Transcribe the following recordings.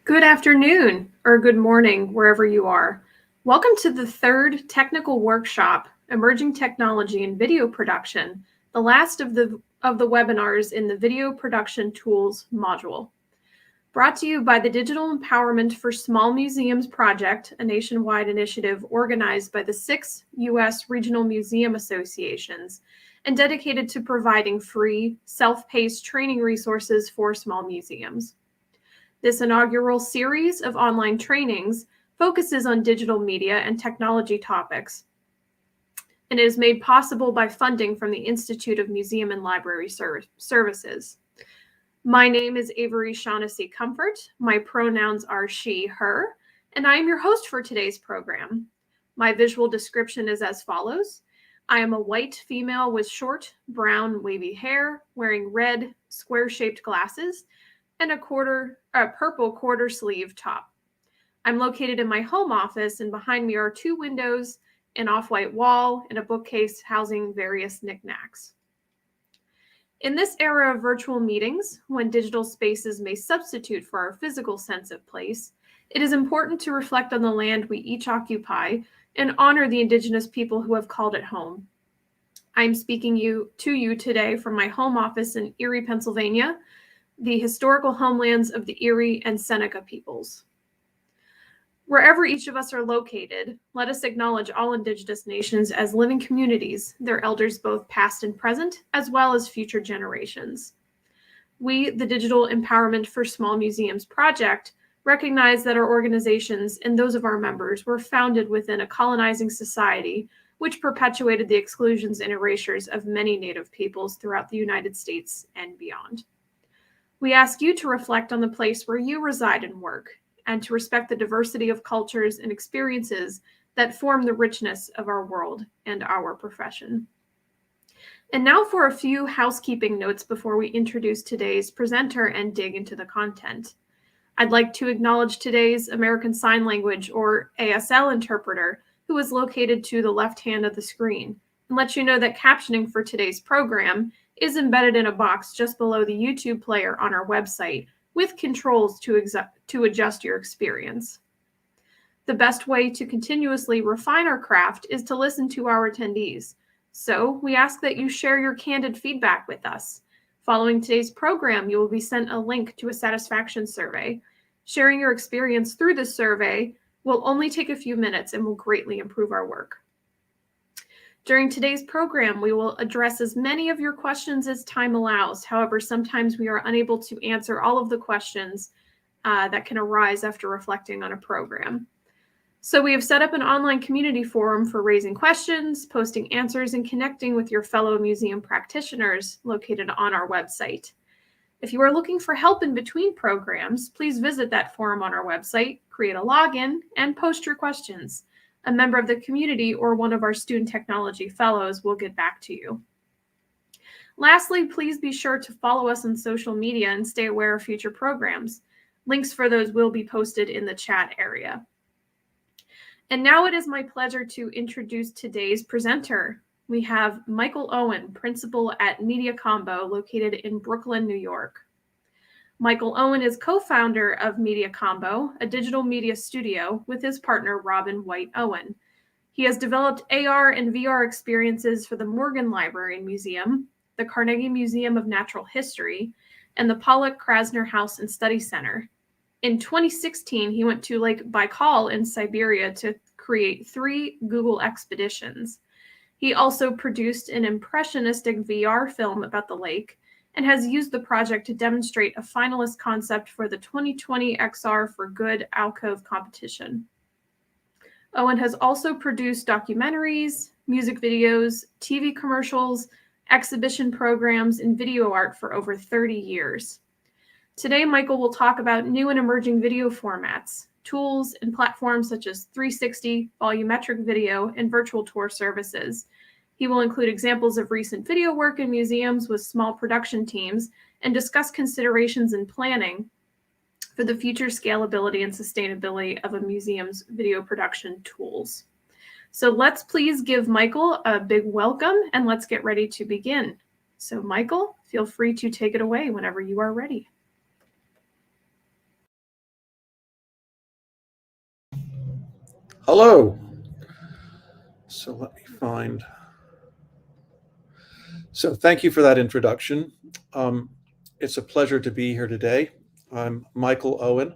Good afternoon or good morning, wherever you are. Welcome to the third technical workshop, Emerging Technology in Video Production, the last of the webinars in the Video Production Tools module. Brought to you by the Digital Empowerment for Small Museums Project, a nationwide initiative organized by the 6 U.S. regional museum associations and dedicated to providing free, self-paced training resources for small museums. This inaugural series of online trainings focuses on digital media and technology topics, and it is made possible by funding from the Institute of Museum and Library Services. My name is Avery Shaughnessy Comfort. My pronouns are she, her, and I am your host for today's program. My visual description is as follows. I am a white female with short, brown, wavy hair, wearing red, square-shaped glasses, and a purple quarter sleeve top. I'm located in my home office, and behind me are 2 windows, an off-white wall, and a bookcase housing various knickknacks. In this era of virtual meetings, when digital spaces may substitute for our physical sense of place, it is important to reflect on the land we each occupy and honor the Indigenous people who have called it home. I'm speaking to you today from my home office in Erie, Pennsylvania, the historical homelands of the Erie and Seneca peoples. Wherever each of us are located, let us acknowledge all Indigenous nations as living communities, their elders both past and present, as well as future generations. We, the Digital Empowerment for Small Museums Project, recognize that our organizations and those of our members were founded within a colonizing society which perpetuated the exclusions and erasures of many Native peoples throughout the United States and beyond. We ask you to reflect on the place where you reside and work, and to respect the diversity of cultures and experiences that form the richness of our world and our profession. And now for a few housekeeping notes before we introduce today's presenter and dig into the content. I'd like to acknowledge today's American Sign Language, or ASL, interpreter, who is located to the left hand of the screen, and let you know that captioning for today's program is embedded in a box just below the YouTube player on our website with controls to adjust your experience. The best way to continuously refine our craft is to listen to our attendees. So we ask that you share your candid feedback with us. Following today's program, you will be sent a link to a satisfaction survey. Sharing your experience through this survey will only take a few minutes and will greatly improve our work. During today's program, we will address as many of your questions as time allows. However, sometimes we are unable to answer all of the questions that can arise after reflecting on a program. So we have set up an online community forum for raising questions, posting answers, and connecting with your fellow museum practitioners located on our website. If you are looking for help in between programs, please visit that forum on our website, create a login, and post your questions. A member of the community or one of our student technology fellows will get back to you. Lastly, please be sure to follow us on social media and stay aware of future programs. Links for those will be posted in the chat area. And now it is my pleasure to introduce today's presenter. We have Michael Owen, principal at MediaCombo, located in Brooklyn, New York. Michael Owen is co-founder of MediaCombo, a digital media studio, with his partner, Robin White Owen. He has developed AR and VR experiences for the Morgan Library and Museum, the Carnegie Museum of Natural History, and the Pollock Krasner House and Study Center. In 2016, he went to Lake Baikal in Siberia to create 3 Google expeditions. He also produced an impressionistic VR film about the lake and has used the project to demonstrate a finalist concept for the 2020 XR for Good Alcove competition. Owen has also produced documentaries, music videos, TV commercials, exhibition programs, and video art for over 30 years. Today, Michael will talk about new and emerging video formats, tools, and platforms such as 360, volumetric video, and virtual tour services. He will include examples of recent video work in museums with small production teams and discuss considerations in planning for the future scalability and sustainability of a museum's video production tools. So let's please give Michael a big welcome and let's get ready to begin. So Michael, feel free to take it away whenever you are ready. Hello. So let me find. So thank you for that introduction. It's a pleasure to be here today. I'm Michael Owen,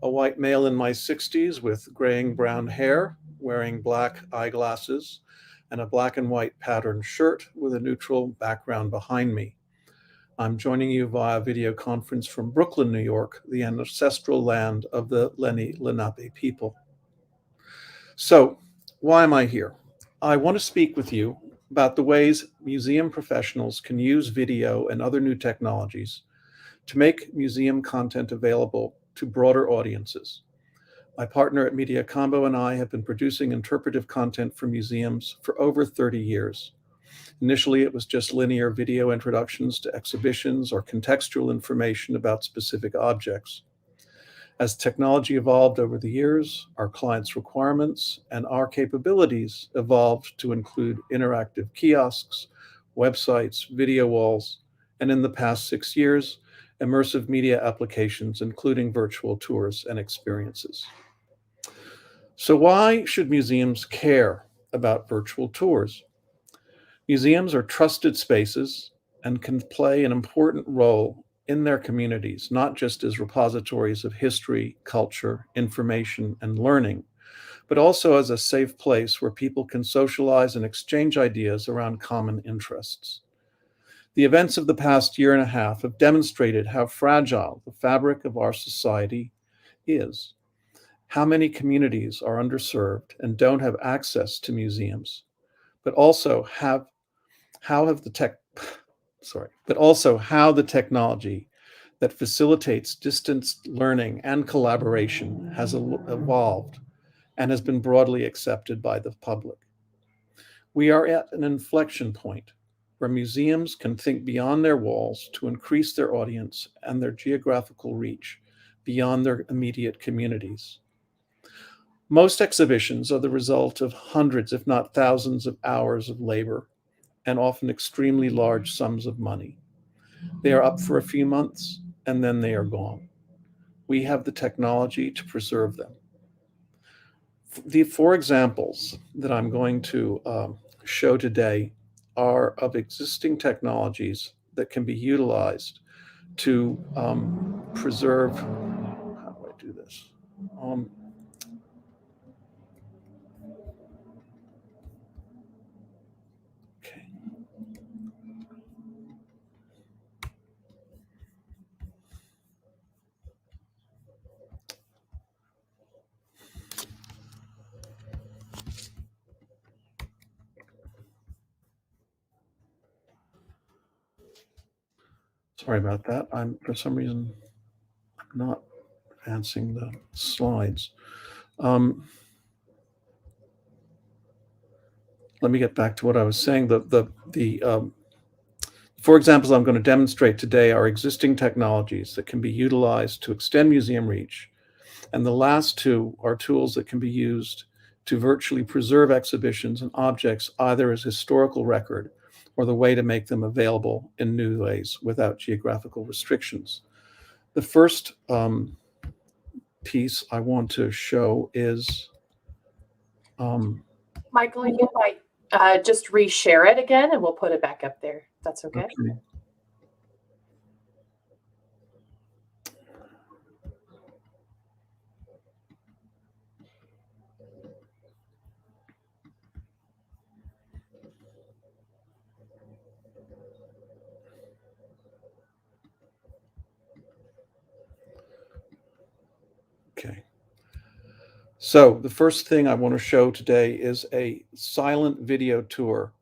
a white male in my 60s with graying brown hair, wearing black eyeglasses, and a black and white patterned shirt with a neutral background behind me. I'm joining you via video conference from Brooklyn, New York, the ancestral land of the Lenni Lenape people. So, why am I here? I want to speak with you about the ways museum professionals can use video and other new technologies to make museum content available to broader audiences. My partner at MediaCombo and I have been producing interpretive content for museums for over 30 years. Initially, it was just linear video introductions to exhibitions or contextual information about specific objects. As technology evolved over the years, our clients' requirements and our capabilities evolved to include interactive kiosks, websites, video walls, and in the past 6 years, immersive media applications, including virtual tours and experiences. So, why should museums care about virtual tours? Museums are trusted spaces and can play an important role in their communities, not just as repositories of history, culture, information, and learning, but also as a safe place where people can socialize and exchange ideas around common interests. The events of the past year and a half have demonstrated how fragile the fabric of our society is, how many communities are underserved and don't have access to museums, but also how have the tech but also how the technology that facilitates distance learning and collaboration has evolved and has been broadly accepted by the public. We are at an inflection point where museums can think beyond their walls to increase their audience and their geographical reach beyond their immediate communities. Most exhibitions are the result of hundreds, if not thousands, of hours of labor and often extremely large sums of money. They are up for a few months and then they are gone. We have the technology to preserve them. The four examples that I'm going to show today are of existing technologies that can be utilized to preserve. How do I do this? Um, okay. Sorry about that. For some reason, not advancing the slides. Let me get back to what I was saying. The four examples I'm going to demonstrate today are existing technologies that can be utilized to extend museum reach. And the last two are tools that can be used to virtually preserve exhibitions and objects either as historical record or the way to make them available in new ways without geographical restrictions. The first piece I want to show is Michael, you might just reshare it again and we'll put it back up there. That's okay. Okay. So the first thing I want to show today is a silent video tour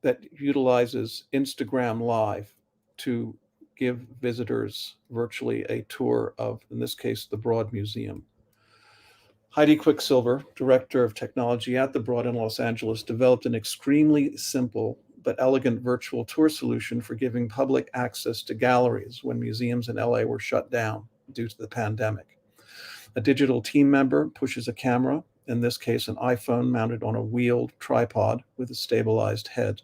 that utilizes Instagram Live to give visitors virtually a tour of, in this case, the Broad Museum. Heidi Quicksilver, Director of Technology at the Broad in Los Angeles, developed an extremely simple but elegant virtual tour solution for giving public access to galleries when museums in LA were shut down due to the pandemic. A digital team member pushes a camera, in this case an iPhone mounted on a wheeled tripod with a stabilized head.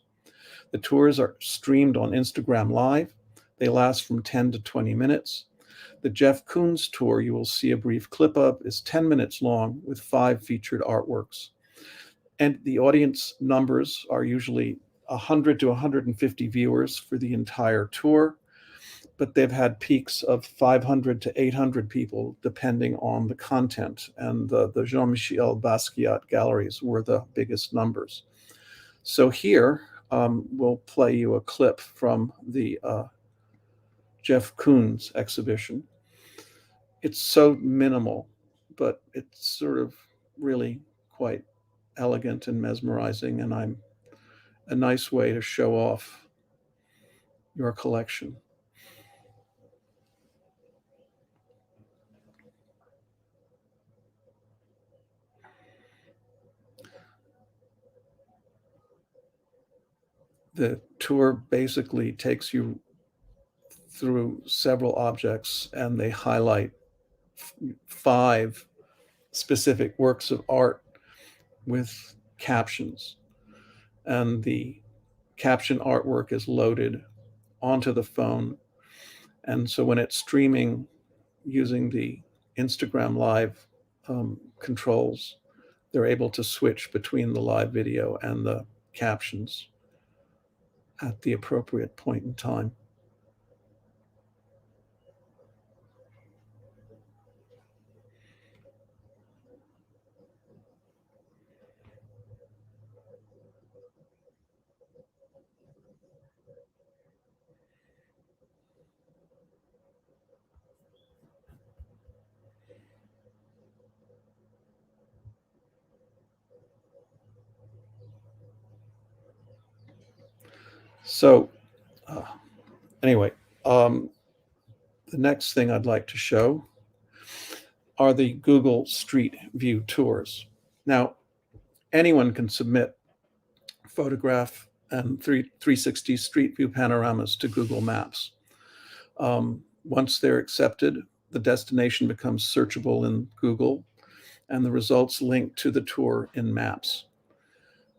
The tours are streamed on Instagram Live. They last from 10 to 20 minutes. The Jeff Koons tour you will see a brief clip of is 10 minutes long with 5 featured artworks. And the audience numbers are usually 100 to 150 viewers for the entire tour, but they've had peaks of 500 to 800 people depending on the content. And the Jean-Michel Basquiat galleries were the biggest numbers. So here, we'll play you a clip from the Jeff Koons exhibition. It's so minimal, but it's sort of really quite elegant and mesmerizing, and I'm a nice way to show off your collection. The tour basically takes you through several objects, and they highlight 5 specific works of art with captions. And the caption artwork is loaded onto the phone. And so when it's streaming using the Instagram Live controls, they're able to switch between the live video and the captions at the appropriate point in time. So anyway, the next thing I'd like to show are the Google Street View tours. Now, anyone can submit photograph and 360 Street View panoramas to Google Maps. Once they're accepted, the destination becomes searchable in Google, and the results link to the tour in Maps.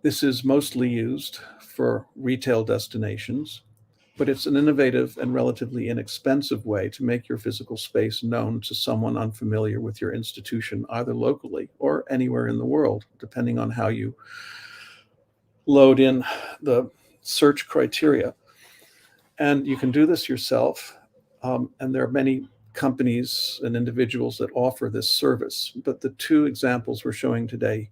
This is mostly used for retail destinations, but it's an innovative and relatively inexpensive way to make your physical space known to someone unfamiliar with your institution, either locally or anywhere in the world, depending on how you load in the search criteria. And you can do this yourself. And there are many companies and individuals that offer this service. But the 2 examples we're showing today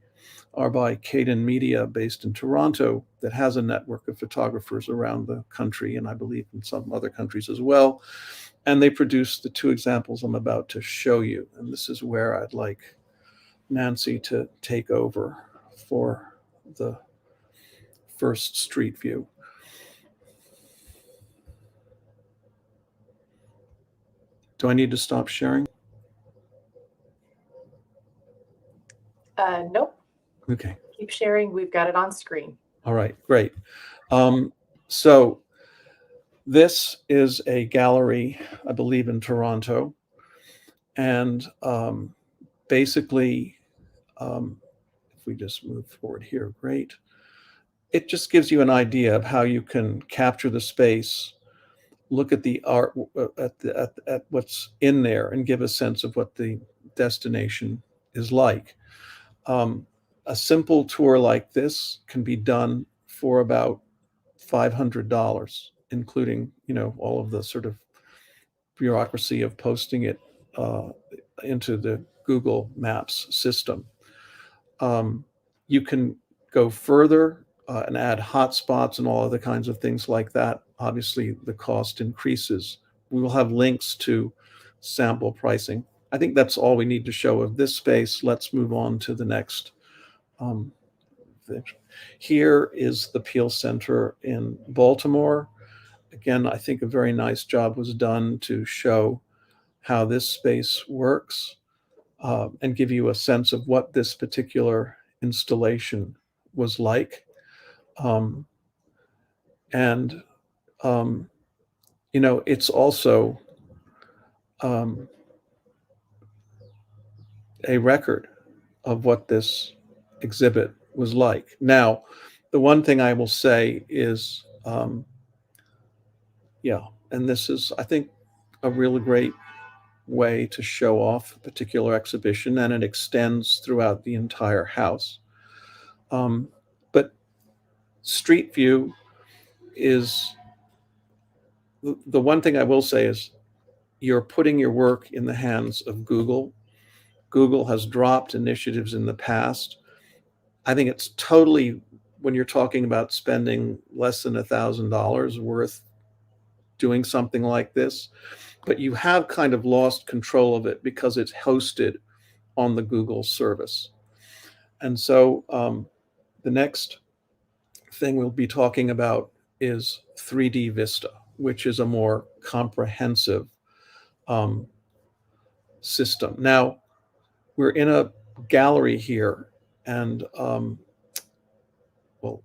are by Caden Media, based in Toronto, that has a network of photographers around the country, and I believe in some other countries as well. And they produced the 2 examples I'm about to show you. And this is where I'd like Nancy to take over for the first street view. Do I need to stop sharing? Nope. Okay. Keep sharing. We've got it on screen. All right, great. So this is a gallery, I believe, in Toronto. And basically, if we just move forward here, great. It just gives you an idea of how you can capture the space, look at the art, at what's in there, and give a sense of what the destination is like. A simple tour like this can be done for about $500, including, all of the sort of bureaucracy of posting it into the Google Maps system. You can go further and add hotspots and all other kinds of things like that. Obviously, the cost increases. We will have links to sample pricing. I think that's all we need to show of this space. Let's move on to the next. Here is the Peel Center in Baltimore. Again, I think a very nice job was done to show how this space works and give you a sense of what this particular installation was like. It's also a record of what this exhibit was like. Now, the one thing I will say is, and this is, I think, a really great way to show off a particular exhibition, and it extends throughout the entire house. But Street View is the one thing I will say is you're putting your work in the hands of Google. Google has dropped initiatives in the past. I think it's totally, when you're talking about spending less than $1,000 worth doing something like this, but you have kind of lost control of it because it's hosted on the Google service. And so the next thing we'll be talking about is 3D Vista, which is a more comprehensive system. Now, we're in a gallery here, and well,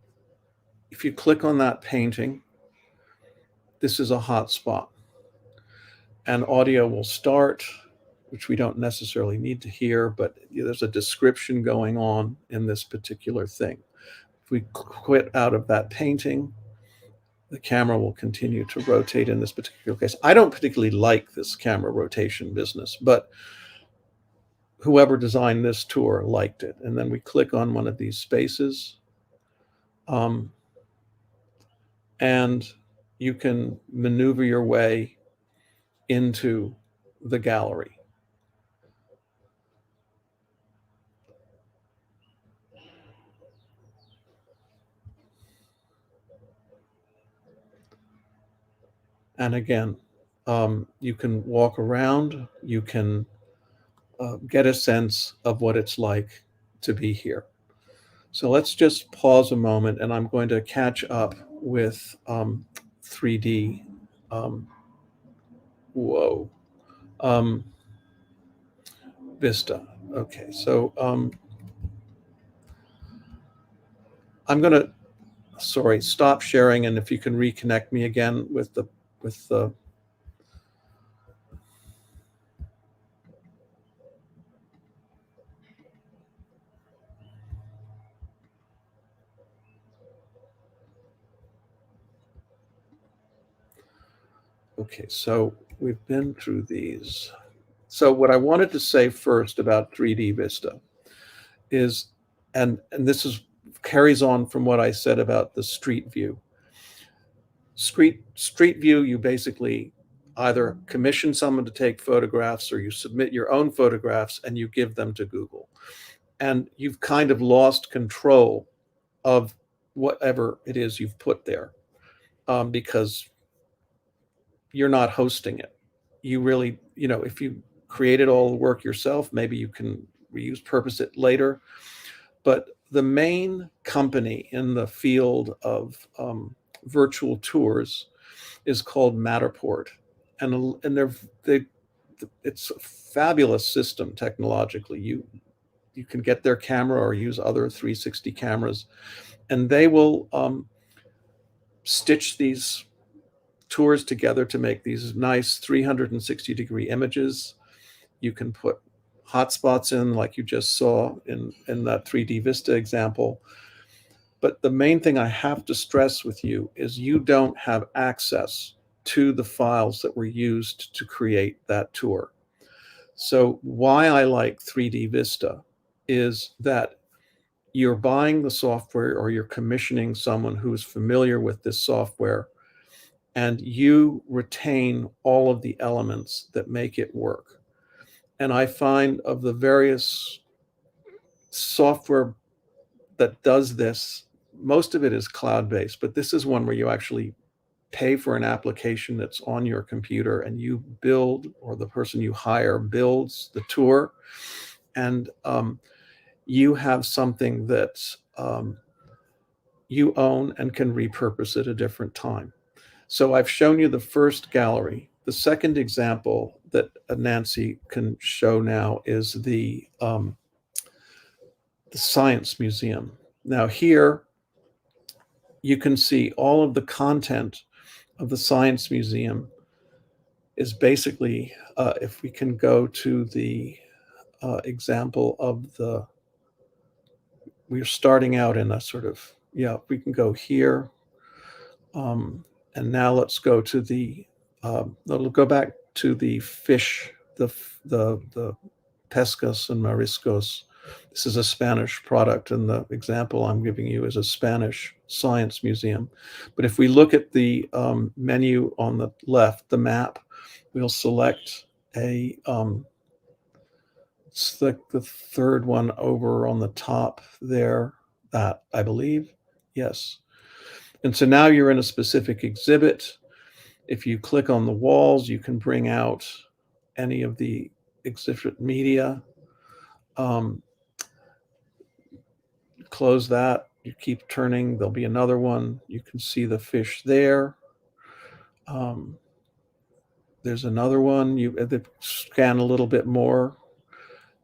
if you click on that painting, this is a hotspot, and audio will start, which we don't necessarily need to hear, but there's a description going on in this particular thing. If we quit out of that painting, the camera will continue to rotate in this particular case. I don't particularly like this camera rotation business, but whoever designed this tour liked it. And then we click on one of these spaces, and you can maneuver your way into the gallery. And again, you can walk around, you can get a sense of what it's like to be here. So let's just pause a moment, and I'm going to catch up with 3D. Vista. Okay, so I'm going to, stop sharing, and if you can reconnect me again with the Okay, so we've been through these. So what I wanted to say first about 3D Vista is, and this carries on from what I said about the Street View. Street View, you basically either commission someone to take photographs, or you submit your own photographs and you give them to Google. And you've kind of lost control of whatever it is you've put there, because you're not hosting it. You really, if you created all the work yourself, maybe you can repurpose it later. But the main company in the field of virtual tours is called Matterport, and it's a fabulous system technologically. You can get their camera or use other 360 cameras, and they will stitch these tours together to make these nice 360-degree images. You can put hotspots in, like you just saw in that 3D Vista example. But the main thing I have to stress with you is you don't have access to the files that were used to create that tour. So why I like 3D Vista is that you're buying the software, or you're commissioning someone who is familiar with this software, and you retain all of the elements that make it work. And I find of the various software that does this, most of it is cloud-based, but this is one where you actually pay for an application that's on your computer, and you build, or the person you hire builds the tour, and you have something that you own and can repurpose at a different time. So I've shown you the first gallery. The second example that Nancy can show now is the Science Museum. Now here you can see all of the content of the Science Museum is basically, if we can go to the example of we're starting out in a sort of, we can go here. And now let's go to let's go back to the fish the pescas and mariscos. This is a Spanish product, and the example I'm giving you is a Spanish science museum. But if we look at the menu on the left, the map, we'll select a select the third one over on the top there, that I believe, yes. And so now you're in a specific exhibit. If you click on the walls, you can bring out any of the exhibit media. Close that, you keep turning, there'll be another one. You can see the fish there. There's another one. You scan a little bit more,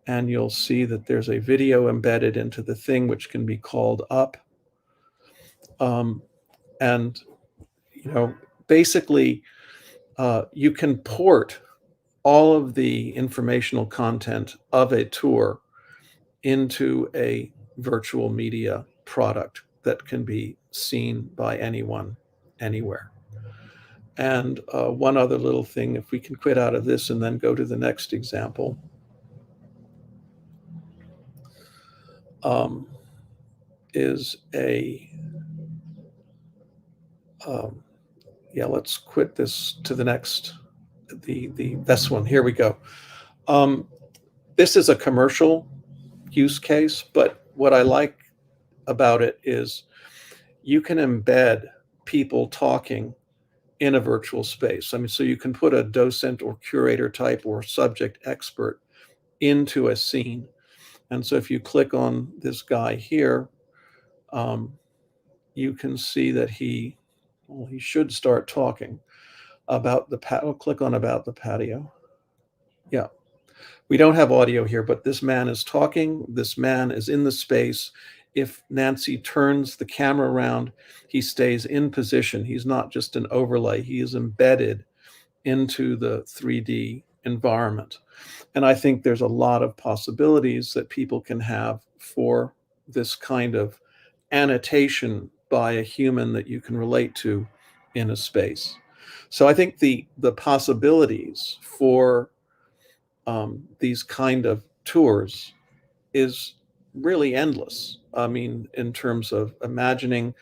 and you'll see that there's a video embedded into the thing, which can be called up. And basically, you can port all of the informational content of a tour into a virtual media product that can be seen by anyone, anywhere. And one other little thing, if we can quit out of this and then go to the next example, is a, let's quit this to the next, this one, here we go. This is a commercial use case, but what I like about it is you can embed people talking in a virtual space. I mean, so you can put a docent or curator type or subject expert into a scene. And so if you click on this guy here, you can see that he should start talking about the patio. Click on about the patio. Yeah. We don't have audio here, but this man is talking. This man is in the space. If Nancy turns the camera around, he stays in position. He's not just an overlay. He is embedded into the 3D environment. And I think there's a lot of possibilities that people can have for this kind of annotation by a human that you can relate to in a space. So I think the possibilities for these kind of tours is really endless. I mean, in terms of imagining,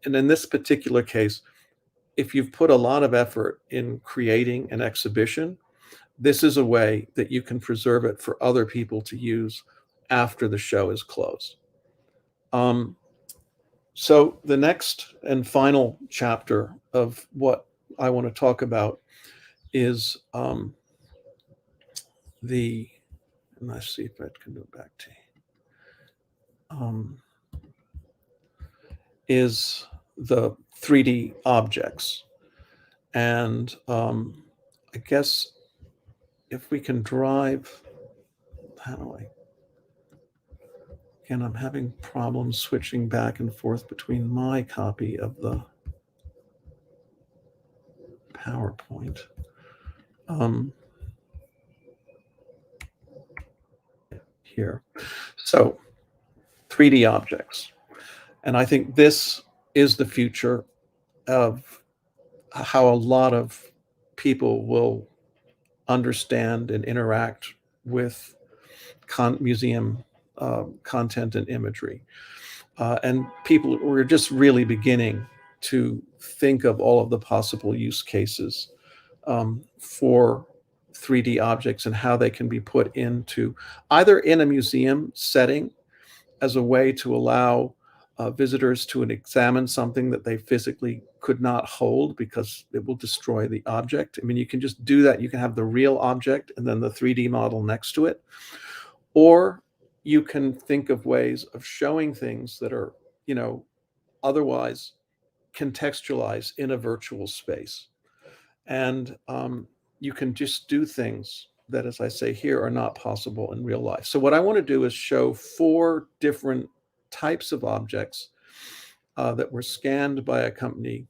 and in this particular case, if you've put a lot of effort in creating an exhibition, this is a way that you can preserve it for other people to use after the show is closed. So the next and final chapter of what I want to talk about is and let's see if I can go back to is the 3D objects. And I guess if we can drive, how do I? Again, I'm having problems switching back and forth between my copy of the PowerPoint. Here. So 3D objects. And I think this is the future of how a lot of people will understand and interact with museum content and imagery. And people, we're just really beginning to think of all of the possible use cases for 3D objects and how they can be put into either in a museum setting as a way to allow visitors to examine something that they physically could not hold because it will destroy the object. I mean, you can just do that. You can have the real object and then the 3D model next to it. Or you can think of ways of showing things that are, otherwise contextualized in a virtual space. And you can just do things that, as I say here, are not possible in real life. So what I want to do is show 4 different types of objects that were scanned by a company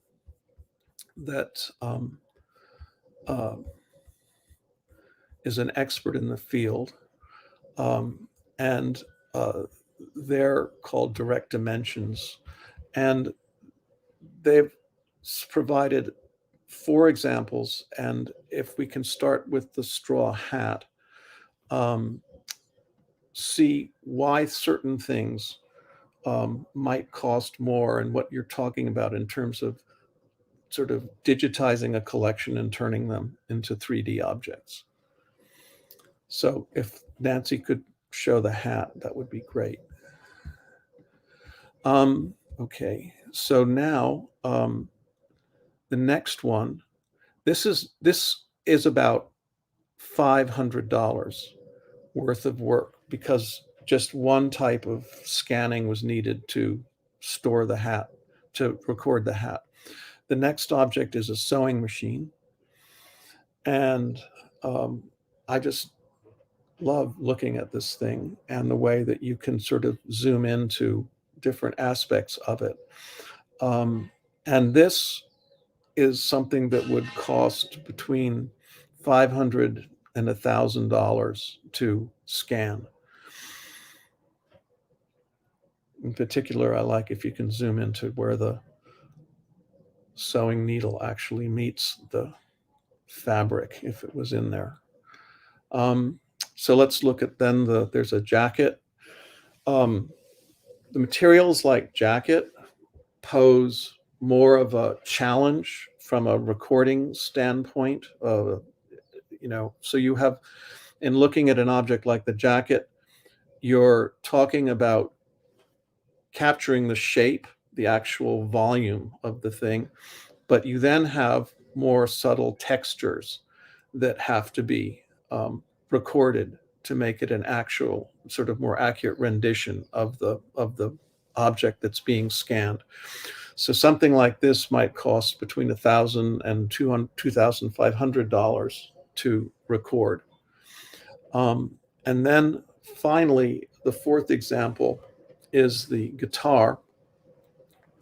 that is an expert in the field. And they're called Direct Dimensions. And they've provided 4 examples, and if we can start with the straw hat, see why certain things might cost more and what you're talking about in terms of sort of digitizing a collection and turning them into 3D objects. So if Nancy could show the hat, that would be great. Okay, so now the next one, this is about $500 worth of work because just one type of scanning was needed to store the hat, to record the hat. The next object is a sewing machine. And I just love looking at this thing and the way that you can sort of zoom into different aspects of it. And this is something that would cost between $500 and $1,000 to scan. In particular, I like if you can zoom into where the sewing needle actually meets the fabric, if it was in there. So let's look at then there's a jacket. The materials like jacket pose more of a challenge from a recording standpoint. So you have, in looking at an object like the jacket, you're talking about capturing the shape, the actual volume of the thing, but you then have more subtle textures that have to be recorded to make it an actual sort of more accurate rendition of the object that's being scanned. So something like this might cost between $1,000 and $2,500 to record. And then finally, the fourth example is the guitar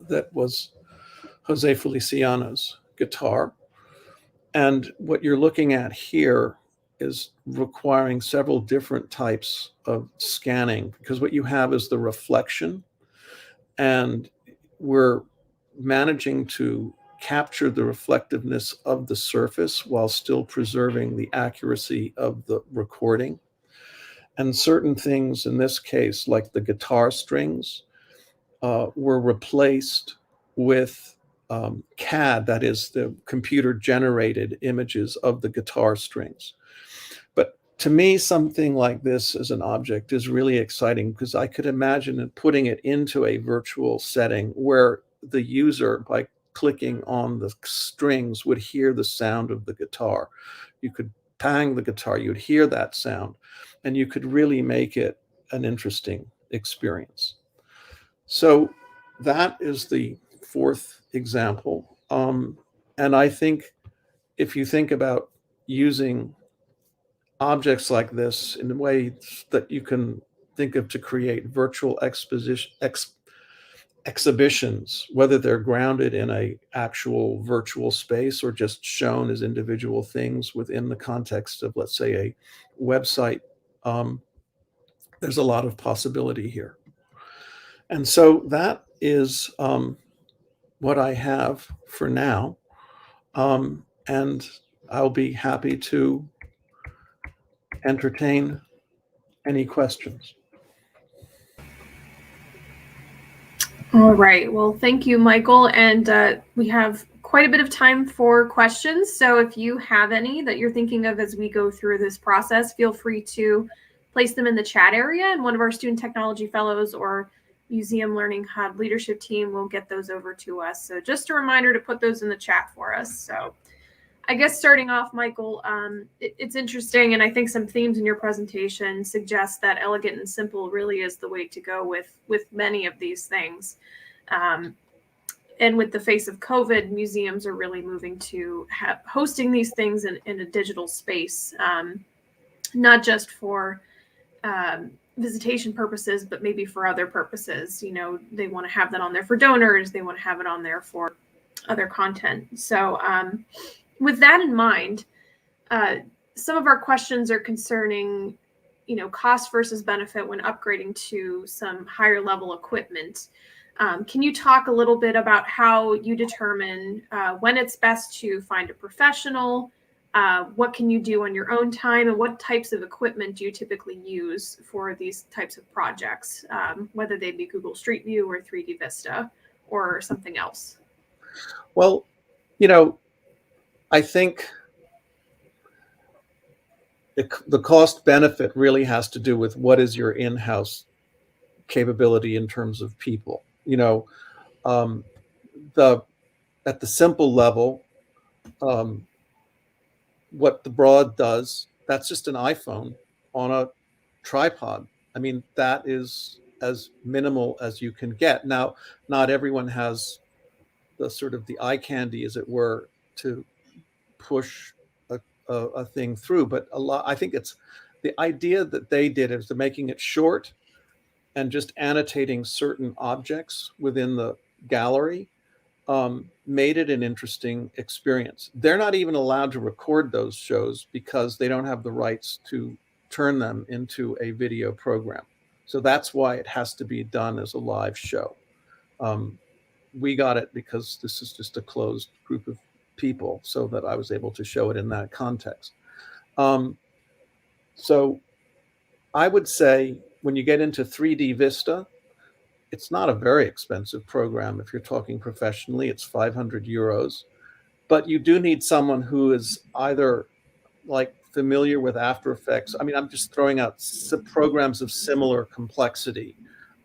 that was Jose Feliciano's guitar. And what you're looking at here is requiring several different types of scanning, because what you have is the reflection, and we're managing to capture the reflectiveness of the surface while still preserving the accuracy of the recording. And certain things in this case, like the guitar strings, were replaced with CAD, that is the computer generated images of the guitar strings. But to me, something like this as an object is really exciting because I could imagine putting it into a virtual setting where the user, by clicking on the strings, would hear the sound of the guitar. You could pang the guitar, you'd hear that sound, and you could really make it an interesting experience. So that is the fourth example. And I think if you think about using objects like this in a way that you can think of to create virtual exhibitions, whether they're grounded in a actual virtual space or just shown as individual things within the context of, let's say, a website, there's a lot of possibility here. And so that is what I have for now. And I'll be happy to entertain any questions. All right. Well, thank you, Michael. And we have quite a bit of time for questions. So if you have any that you're thinking of as we go through this process, feel free to place them in the chat area, and one of our student technology fellows or Museum Learning Hub leadership team will get those over to us. So just a reminder to put those in the chat for us. So I guess starting off, Michael, it's interesting, and I think some themes in your presentation suggest that elegant and simple really is the way to go with many of these things. And with the face of COVID, museums are really moving to hosting these things in a digital space, not just for visitation purposes, but maybe for other purposes. You know, they want to have that on there for donors. They want to have it on there for other content. So with that in mind, some of our questions are concerning, cost versus benefit when upgrading to some higher level equipment. Can you talk a little bit about how you determine when it's best to find a professional? What can you do on your own time, and what types of equipment do you typically use for these types of projects, whether they be Google Street View or 3D Vista or something else? Well, I think the cost benefit really has to do with what is your in-house capability in terms of people. Um, at the simple level, what the Broad does, that's just an iPhone on a tripod. I mean, that is as minimal as you can get. Now, not everyone has the sort of the eye candy, as it were, to push a thing through. But I think it's the idea that they did is they're making it short and just annotating certain objects within the gallery, made it an interesting experience. They're not even allowed to record those shows because they don't have the rights to turn them into a video program. So that's why it has to be done as a live show. We got it because this is just a closed group of people, so that I was able to show it in that context. So I would say when you get into 3D Vista, it's not a very expensive program. If you're talking professionally, it's 500 euros. But you do need someone who is either like familiar with After Effects. I mean, I'm just throwing out programs of similar complexity.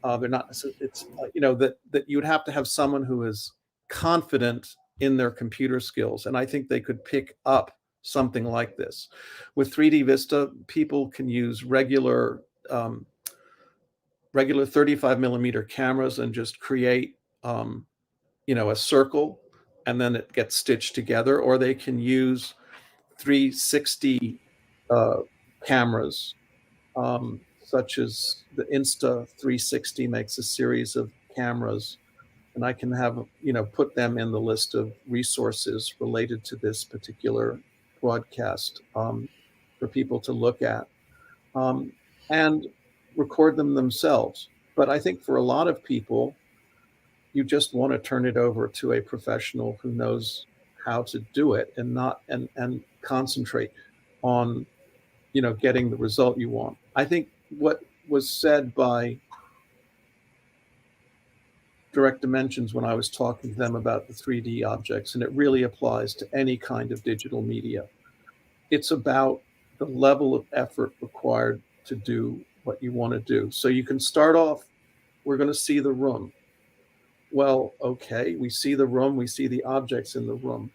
They're not. It's that you would have to have someone who is confident in their computer skills, and I think they could pick up something like this. With 3D Vista, people can use regular 35 millimeter cameras and just create a circle, and then it gets stitched together, or they can use 360 cameras, such as the Insta 360 makes a series of cameras, and I can have put them in the list of resources related to this particular broadcast, for people to look at, and record them themselves. But I think for a lot of people, you just want to turn it over to a professional who knows how to do it, and not and concentrate on getting the result you want. I think what was said by Direct Dimensions when I was talking to them about the 3D objects, and it really applies to any kind of digital media, it's about the level of effort required to do what you want to do. So you can start off, we're going to see the room. Well, okay, we see the room, we see the objects in the room.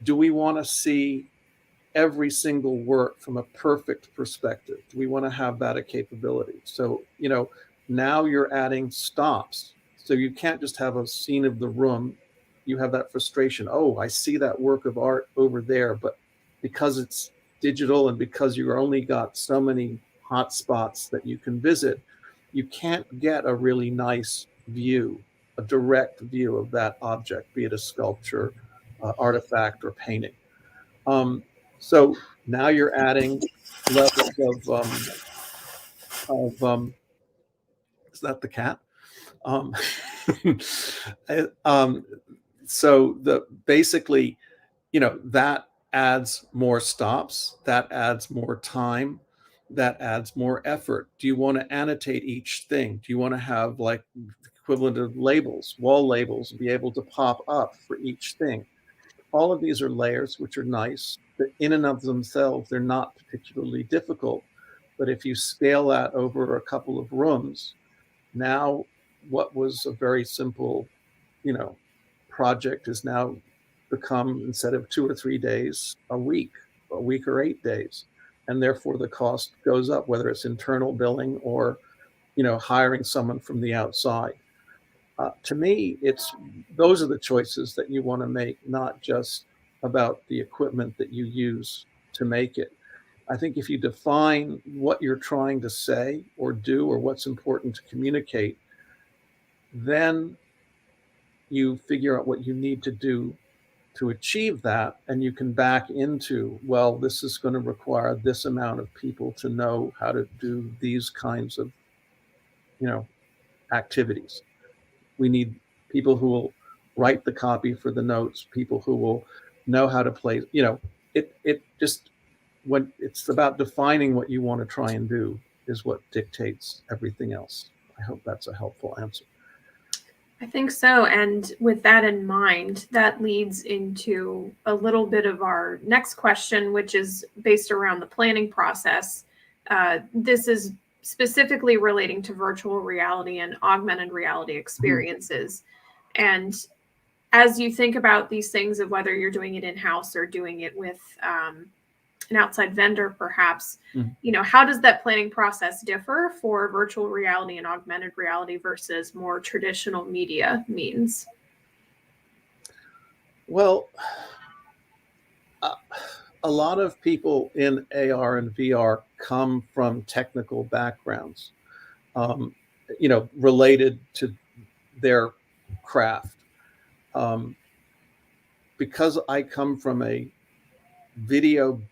Do we want to see every single work from a perfect perspective? Do we want to have that a capability? So, now you're adding stops. So you can't just have a scene of the room. You have that frustration. Oh, I see that work of art over there, but because it's digital and because you only got so many hot spots that you can visit, you can't get a really nice view, a direct view of that object, be it a sculpture, artifact, or painting. So now you're adding levels is that the cat? So basically, that adds more stops, that adds more time, that adds more effort. Do you want to annotate each thing? Do you want to have like equivalent of labels, wall labels, be able to pop up for each thing? All of these are layers, which are nice, but in and of themselves, they're not particularly difficult. But if you scale that over a couple of rooms, now what was a very simple, project has now become, instead of 2 or 3 days, a week or 8 days. And therefore the cost goes up, whether it's internal billing or, hiring someone from the outside. To me, those are the choices that you want to make, not just about the equipment that you use to make it. I think if you define what you're trying to say or do, or what's important to communicate, then you figure out what you need to do to achieve that, and you can back into, well, this is going to require this amount of people to know how to do these kinds of, activities. We need people who will write the copy for the notes, people who will know how to play. It just, when it's about defining what you want to try and do is what dictates everything else. I hope that's a helpful answer. I think so. And with that in mind, that leads into a little bit of our next question, which is based around the planning process. This is specifically relating to virtual reality and augmented reality experiences. Mm-hmm. And as you think about these things of whether you're doing it in-house or doing it with an outside vendor, perhaps, how does that planning process differ for virtual reality and augmented reality versus more traditional media means? Well, a lot of people in AR and VR come from technical backgrounds, related to their craft. Because I come from a video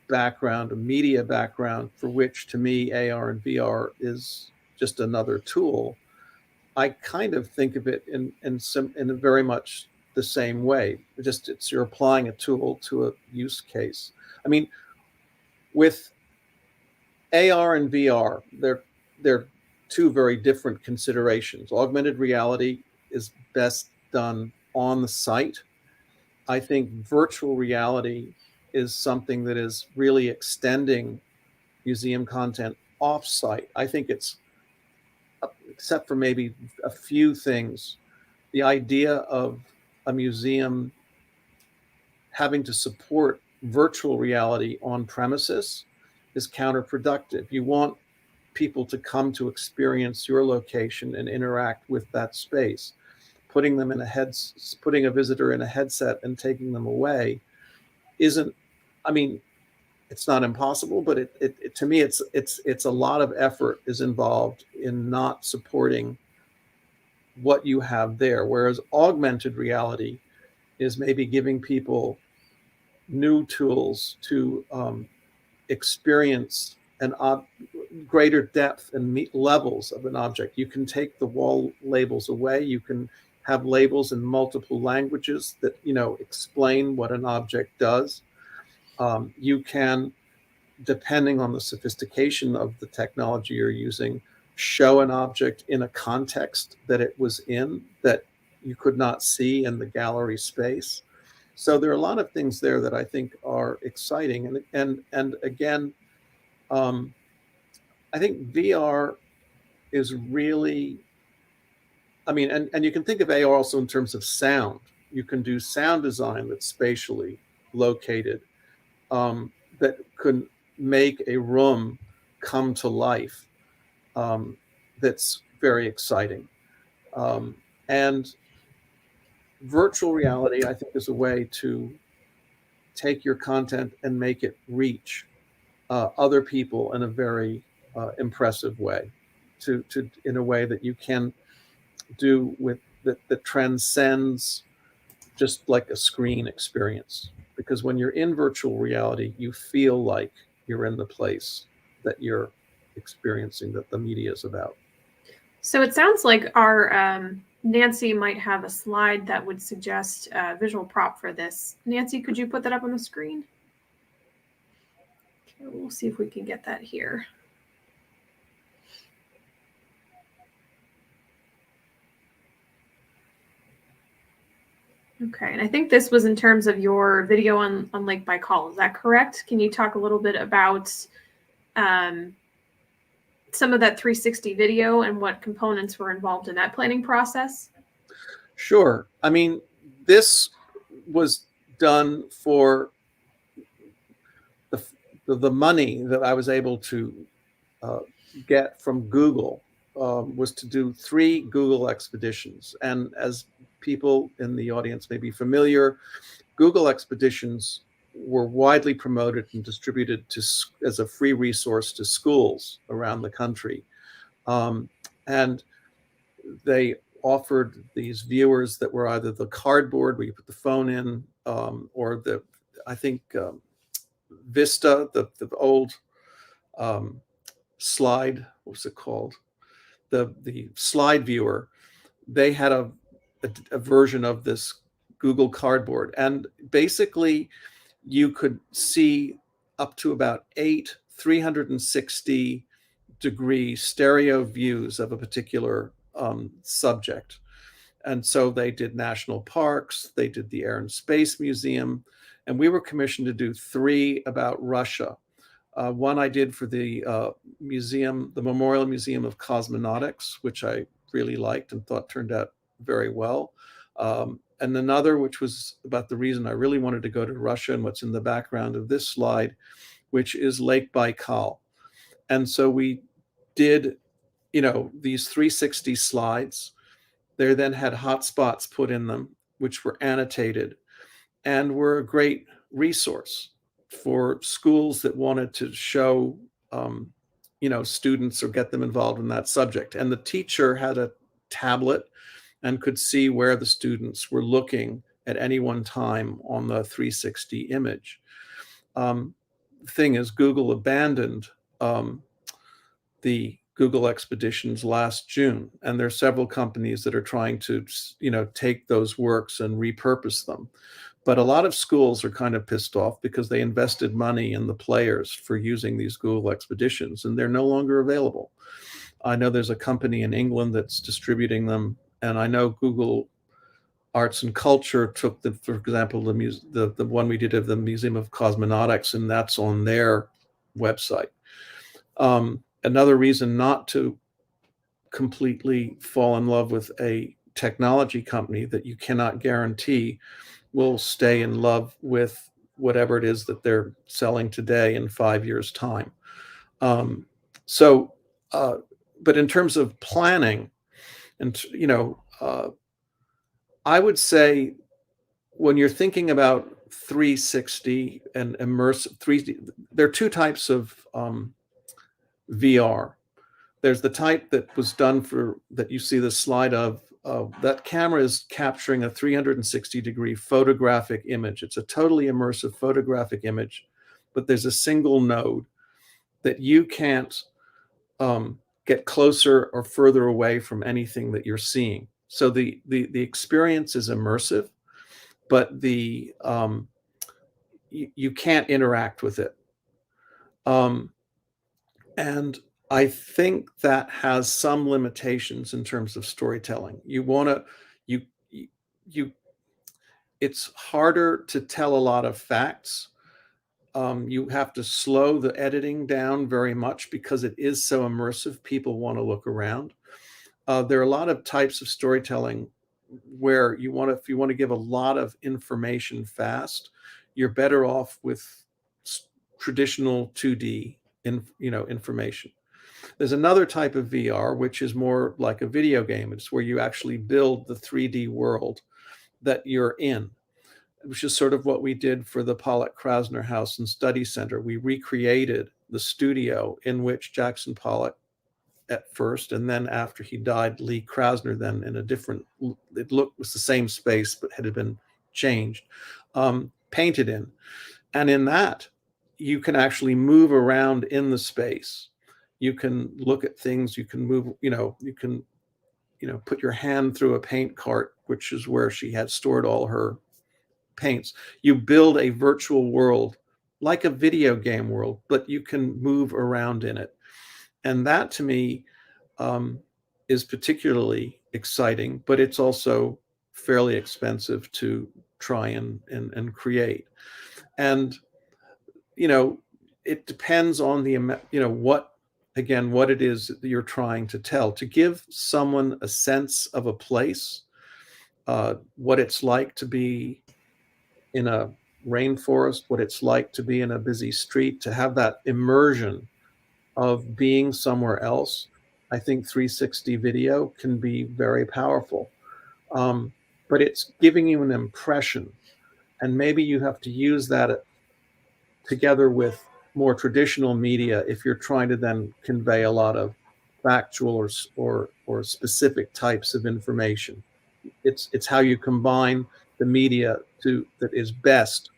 background, a media background, for which to me AR and VR is just another tool, I kind of think of it in a very much the same way. It's you're applying a tool to a use case. I mean, with AR and VR, they're two very different considerations. Augmented reality is best done on the site. I think virtual reality is something that is really extending museum content off-site. I think it's, except for maybe a few things, the idea of a museum having to support virtual reality on premises is counterproductive. You want people to come to experience your location and interact with that space. Putting a visitor in a headset and taking them away isn't, I mean, it's not impossible, but it to me, it's a lot of effort is involved in not supporting what you have there. Whereas augmented reality is maybe giving people new tools to experience greater depth and levels of an object. You can take the wall labels away. You can have labels in multiple languages that explain what an object does. You can, depending on the sophistication of the technology you're using, show an object in a context that it was in that you could not see in the gallery space. So there are a lot of things there that I think are exciting. And again, I think VR is really, and you can think of AR also in terms of sound. You can do sound design that's spatially located, that could make a room come to life. That's very exciting. And virtual reality, I think, is a way to take your content and make it reach other people in a very impressive way, in a way that you can do with that transcends just like a screen experience. Because when you're in virtual reality, you feel like you're in the place that you're experiencing, that the media is about. So it sounds like our Nancy might have a slide that would suggest a visual prop for this. Nancy, could you put that up on the screen? Okay, we'll see if we can get that here. Okay, and I think this was in terms of your video on Lake Baikal. Is that correct? Can you talk a little bit about some of that 360 video and what components were involved in that planning process? Sure. I mean, this was done for the money that I was able to get from Google, was to do 3 Google expeditions. And as people in the audience may be familiar, Google expeditions were widely promoted and distributed as a free resource to schools around the country. And they offered these viewers that were either the cardboard where you put the phone in, or Vista, the old slide, what was it called? The slide viewer they had a version of this Google Cardboard, and basically you could see up to about 8 360-degree stereo views of a particular subject. And so they did national parks, they did the Air and Space Museum, and we were commissioned to do 3 about Russia. One I did for the museum, the Memorial Museum of Cosmonautics, which I really liked and thought turned out very well. And another, which was about the reason I really wanted to go to Russia and what's in the background of this slide, which is Lake Baikal. And so we did, these 360 slides. They then had hotspots put in them, which were annotated and were a great resource for schools that wanted to show, students or get them involved in that subject. And the teacher had a tablet and could see where the students were looking at any one time on the 360 image. The thing is, Google abandoned the Google expeditions last June, and there are several companies that are trying to, take those works and repurpose them. But a lot of schools are kind of pissed off because they invested money in the players for using these Google expeditions, and they're no longer available. I know there's a company in England that's distributing them, and I know Google Arts and Culture took for example, the one we did of the Museum of Cosmonautics, and that's on their website. Another reason not to completely fall in love with a technology company that you cannot guarantee will stay in love with whatever it is that they're selling today in 5 years' time. But in terms of planning, and I would say when you're thinking about 360 and immersive 3D, there are 2 types of VR. There's the type that was done that you see the slide of. That camera is capturing a 360-degree photographic image. It's a totally immersive photographic image, but there's a single node that you can't get closer or further away from anything that you're seeing. So the experience is immersive, but you can't interact with it. And I think that has some limitations in terms of storytelling. It's harder to tell a lot of facts. You have to slow the editing down very much because it is so immersive. People want to look around. There are a lot of types of storytelling where if you want to give a lot of information fast, you're better off with traditional 2D information. There's another type of VR, which is more like a video game. It's where you actually build the 3D world that you're in, which is sort of what we did for the Pollock Krasner House and Study Center. We recreated the studio in which Jackson Pollock at first, and then after he died, Lee Krasner then in a different, it was the same space, but had been changed, painted in. And in that, you can actually move around in the space. You can look at things, you can move, you can, put your hand through a paint cart, which is where she had stored all her paints. You build a virtual world like a video game world, but you can move around in it. And that to me is particularly exciting, but it's also fairly expensive to try and create. And, it depends on what it is that you're trying to tell. To give someone a sense of a place, what it's like to be in a rainforest, what it's like to be in a busy street, to have that immersion of being somewhere else, I think 360 video can be very powerful. But it's giving you an impression, and maybe you have to use that together with more traditional media if you're trying to then convey a lot of factual or specific types of information. It's how you combine the media that is best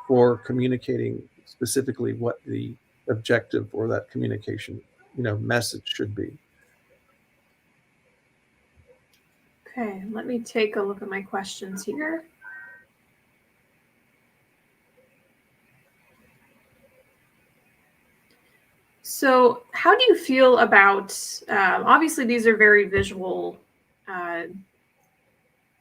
for communicating specifically what the objective or that communication message should be. Okay, let me take a look at my questions here. So how do you feel about, obviously these are very visual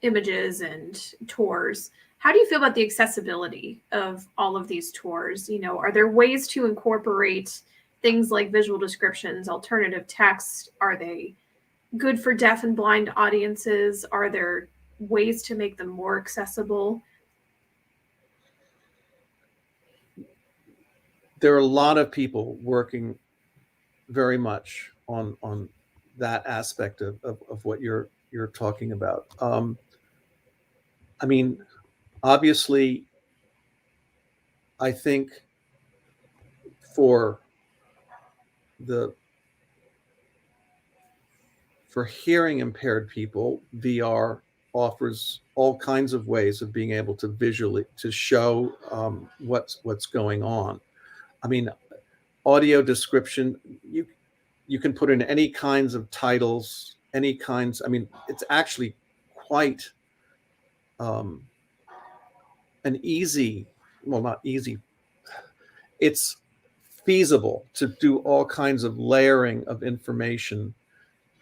images and tours. How do you feel about the accessibility of all of these tours? Are there ways to incorporate things like visual descriptions, alternative text? Are they good for deaf and blind audiences? Are there ways to make them more accessible? There are a lot of people working very much on that aspect of what you're talking about. I mean, obviously, I think for hearing impaired people, VR offers all kinds of ways of being able to visually to show what's going on. I mean, audio description, you can put in any kinds of titles, any kinds. I mean, it's actually quite an easy, well, not easy. It's feasible to do all kinds of layering of information,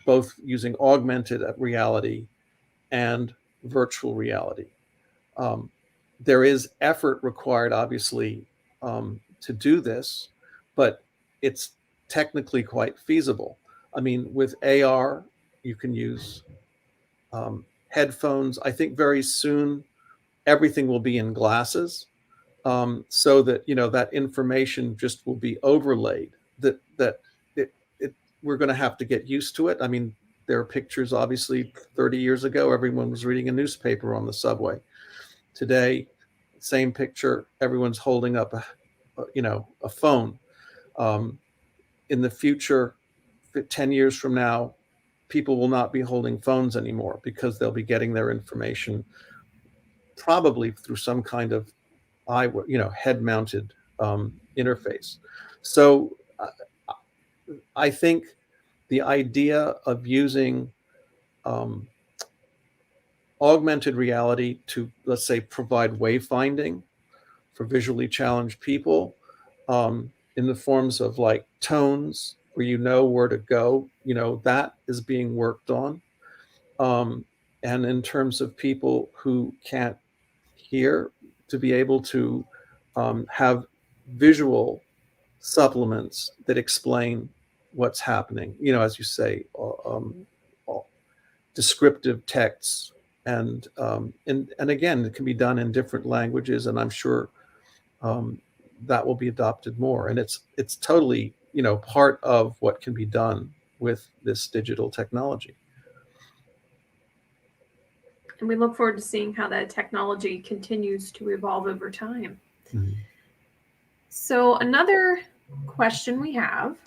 both using augmented reality and virtual reality. There is effort required, obviously, to do this, but it's technically quite feasible. I mean, with AR, you can use headphones. I think very soon everything will be in glasses, so that that information just will be overlaid. We're going to have to get used to it. I mean, there are pictures. Obviously, 30 years ago, everyone was reading a newspaper on the subway. Today, same picture, everyone's holding up a phone. In the future, 10 years from now, people will not be holding phones anymore because they'll be getting their information probably through some kind of head-mounted interface. So I think the idea of using augmented reality to, let's say, provide wayfinding for visually challenged people, in the forms of like tones where you know where to go, that is being worked on. And in terms of people who can't hear, to be able to have visual supplements that explain what's happening, as you say, descriptive texts. And again, it can be done in different languages, and I'm sure that will be adopted more. And it's totally, part of what can be done with this digital technology. And we look forward to seeing how that technology continues to evolve over time. Mm-hmm. So another question we have,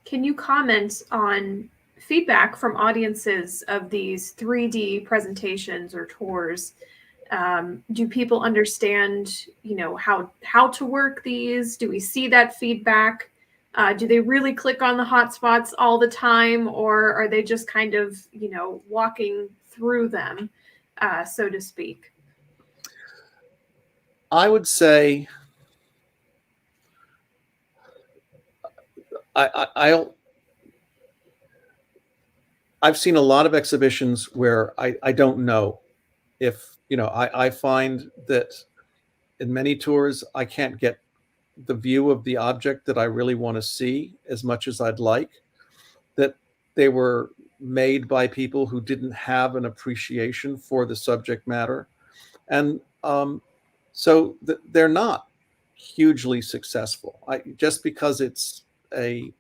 can you comment on feedback from audiences of these 3D presentations or tours? Do people understand, how to work these? Do we see that feedback? Do they really click on the hotspots all the time, or are they just kind of, walking through them, so to speak? I would say I've seen a lot of exhibitions where I don't know if, I find that in many tours, I can't get the view of the object that I really want to see as much as I'd like, that they were made by people who didn't have an appreciation for the subject matter. And so they're not hugely successful. Just because it's a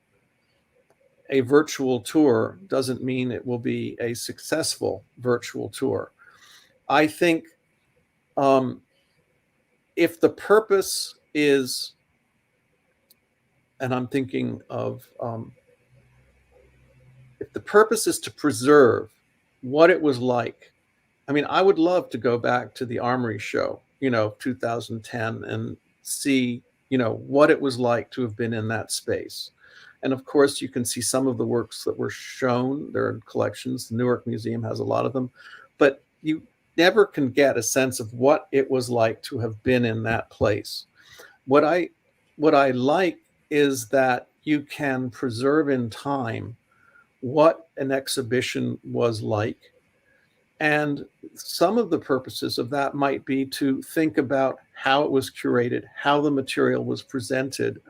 virtual tour doesn't mean it will be a successful virtual tour. I think if the purpose is, and I'm thinking of, if the purpose is to preserve what it was like, I mean, I would love to go back to the Armory show, 2010, and see, what it was like to have been in that space. And of course, you can see some of the works that were shown. There are collections. The Newark Museum has a lot of them. But you never can get a sense of what it was like to have been in that place. What I like is that you can preserve in time what an exhibition was like. And some of the purposes of that might be to think about how it was curated, how the material was presented,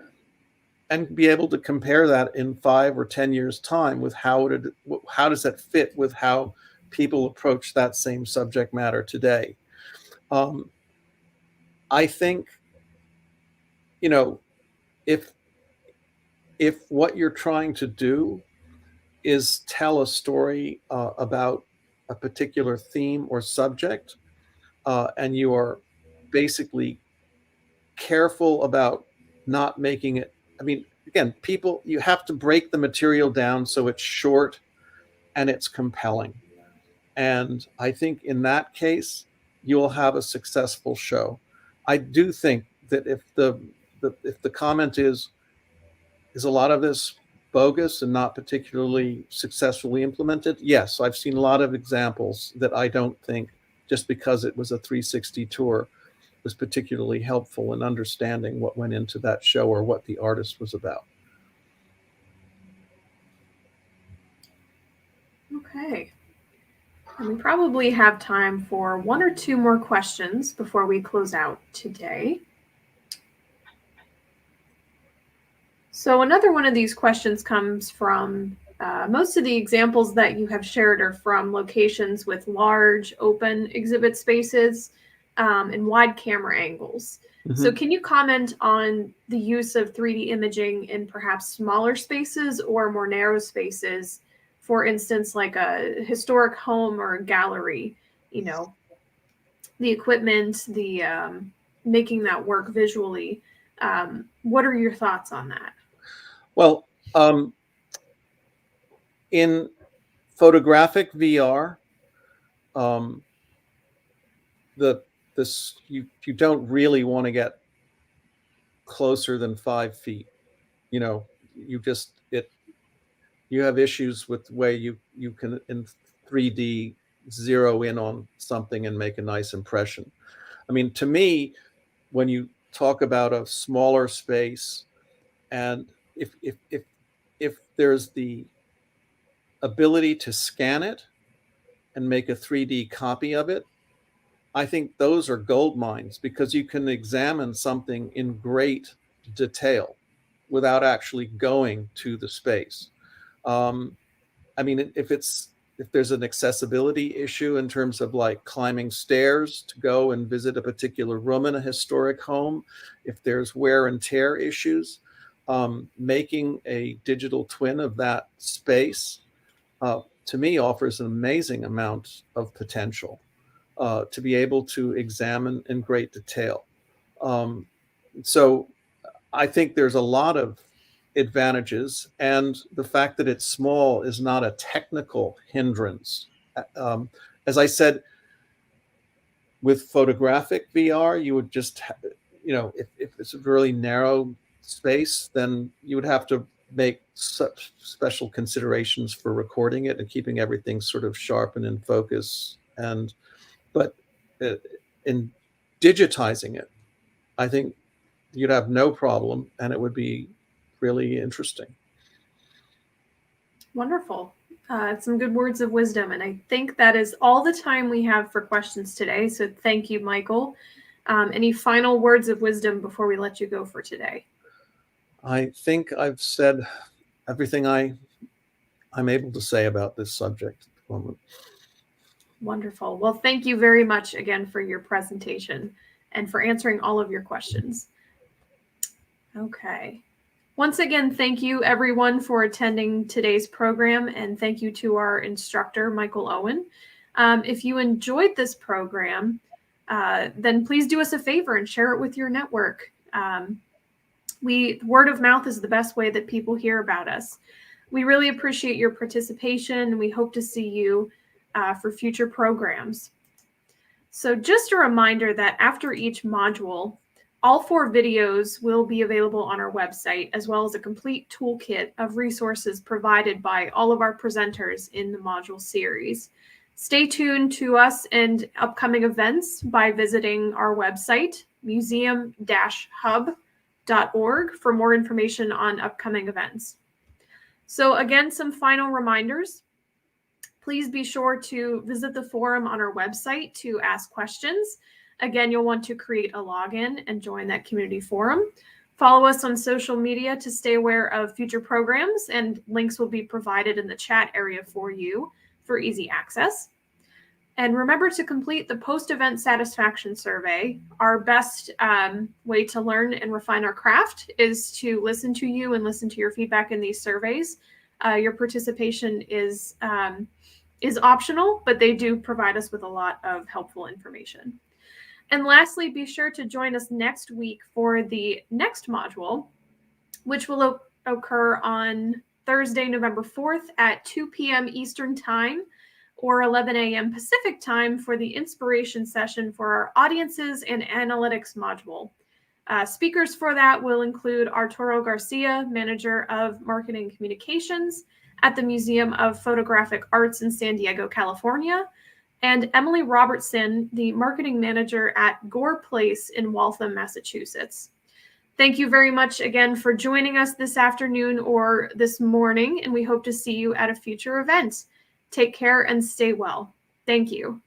and be able to compare that in 5 or 10 years' time with how does that fit with how people approach that same subject matter today. I think, you know, if what you're trying to do is tell a story about a particular theme or subject, and you are basically careful about not making it, I mean, again, you have to break the material down so it's short and it's compelling. And I think in that case, you'll have a successful show. I do think that if the comment is a lot of this bogus and not particularly successfully implemented? Yes, I've seen a lot of examples that I don't think, just because it was a 360 tour, was particularly helpful in understanding what went into that show or what the artist was about. Okay. And we probably have time for 1 or 2 more questions before we close out today. So another one of these questions comes from most of the examples that you have shared are from locations with large open exhibit spaces and wide camera angles. Mm-hmm. So can you comment on the use of 3D imaging in perhaps smaller spaces or more narrow spaces? For instance, like a historic home or a gallery, you know, the equipment, the making that work visually. What are your thoughts on that? Well, in photographic VR, you don't really want to get closer than 5 feet. You know, you have issues with the way you can in 3D zero in on something and make a nice impression. I mean, to me, when you talk about a smaller space, and if there's the ability to scan it and make a 3D copy of it, I think those are gold mines, because you can examine something in great detail without actually going to the space. I mean, if there's an accessibility issue in terms of like climbing stairs to go and visit a particular room in a historic home, if there's wear and tear issues, making a digital twin of that space, to me, offers an amazing amount of potential to be able to examine in great detail. So I think there's a lot of advantages, and the fact that it's small is not a technical hindrance. As I said, with photographic VR, you would just, if it's a really narrow space, then you would have to make such special considerations for recording it and keeping everything sort of sharp and in focus. But in digitizing it, I think you'd have no problem, and it would be really interesting. Wonderful. Some good words of wisdom. And I think that is all the time we have for questions today. So thank you, Michael. Any final words of wisdom before we let you go for today? I think I've said everything I'm able to say about this subject at the moment. Wonderful. Well, thank you very much again for your presentation and for answering all of your questions. Okay. Once again, thank you everyone for attending today's program, and thank you to our instructor, Michael Owen. If you enjoyed this program, then please do us a favor and share it with your network. Word of mouth is the best way that people hear about us. We really appreciate your participation, and we hope to see you for future programs. So just a reminder that after each module, All 4 videos will be available on our website, as well as a complete toolkit of resources provided by all of our presenters in the module series. Stay tuned to us and upcoming events by visiting our website, museum-hub.org, for more information on upcoming events. So again, some final reminders. Please be sure to visit the forum on our website to ask questions. Again, you'll want to create a login and join that community forum. Follow us on social media to stay aware of future programs, and links will be provided in the chat area for you for easy access. And remember to complete the post-event satisfaction survey. Our best way to learn and refine our craft is to listen to you and listen to your feedback in these surveys. Your participation is optional, but they do provide us with a lot of helpful information. And lastly, be sure to join us next week for the next module, which will occur on Thursday, November 4th at 2 p.m. Eastern Time or 11 a.m. Pacific Time for the inspiration session for our audiences and analytics module. Speakers for that will include Arturo Garcia, Manager of Marketing Communications at the Museum of Photographic Arts in San Diego, California, and Emily Robertson, the Marketing Manager at Gore Place in Waltham, Massachusetts. Thank you very much again for joining us this afternoon or this morning, and we hope to see you at a future event. Take care and stay well. Thank you.